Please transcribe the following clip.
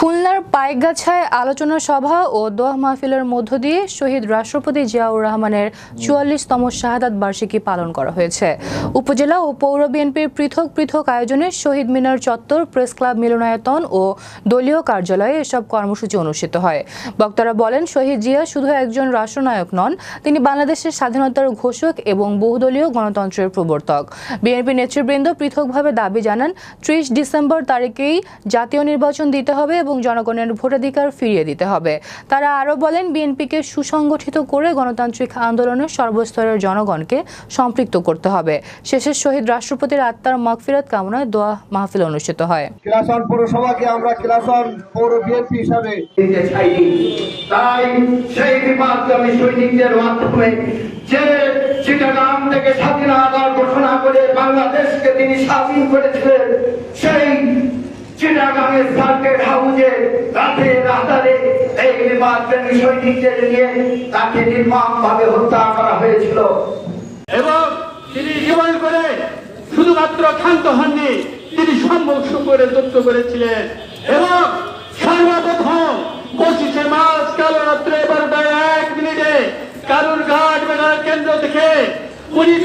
খুলনার পাইকগাছায় আলোচনা সভা ও দোয়া মাহফিলের মধ্য দিয়ে শহীদ রাষ্ট্রপতি জিয়াউর রহমানের ৪৪তম শাহাদাত বার্ষিকী পালন করা হয়েছে। উপজেলা ও পৌর বিএনপির পৃথক পৃথক আয়োজনে শহীদ মিনার চত্বর, প্রেস ক্লাব মিলনায়তন ও দলীয় কার্যালয়ে এসব কর্মসূচি অনুষ্ঠিত হয়। বক্তারা বলেন, শহীদ জিয়া শুধু একজন রাষ্ট্রনায়ক নন, তিনি বাংলাদেশের স্বাধীনতার ঘোষক এবং বহুদলীয় গণতন্ত্রের প্রবর্তক। বিএনপি নেতৃবৃন্দ পৃথকভাবে দাবি জানান, ৩০ ডিসেম্বর তারিখেই জাতীয় নির্বাচন দিতে হবে এবং জনগণের ভোটাধিকার ফিরিয়ে দিতে হবে। তারা আরও বলেন, বিএনপিকে সুসংগঠিত করে গণতান্ত্রিক আন্দোলনে সর্বস্তরের জনগণকে সম্পৃক্ত করতে হবে। শেষে শহীদ রাষ্ট্রপতির আত্মার মাগফিরাত কামনায় দোয়া মাহফিল অনুষ্ঠিত হয়। কিলাসন পৌরসভাকে আমরা কিলাসন পৌর বিএনপি হিসাবে তাই সেই বিপ্লবী সৈনিকদের মাধ্যমে যে চিটাগাং থেকে স্বাধীনতার ঘোষণা করে বাংলাদেশকে তিনি স্বাধীন করেছিলেন, সেই চিটাগাংয়ের সার্কিট হাউসে রাতে এই বিপ্লবী সৈনিকদের নিয়ে তাকে নির্মমভাবে হত্যা করা হয়েছিল এবং তিনি জীবন করে শুধুমাত্র ক্ষান্ত হননি, তিনি সম্মুখ করে তথ্য করেছিলেন এবং সর্বপ্রথম 25শে মার্চ কাল রাত্রে 12টা 1 মিনিটে কালুরঘাট মেডাল কেন্দ্র থেকে উনি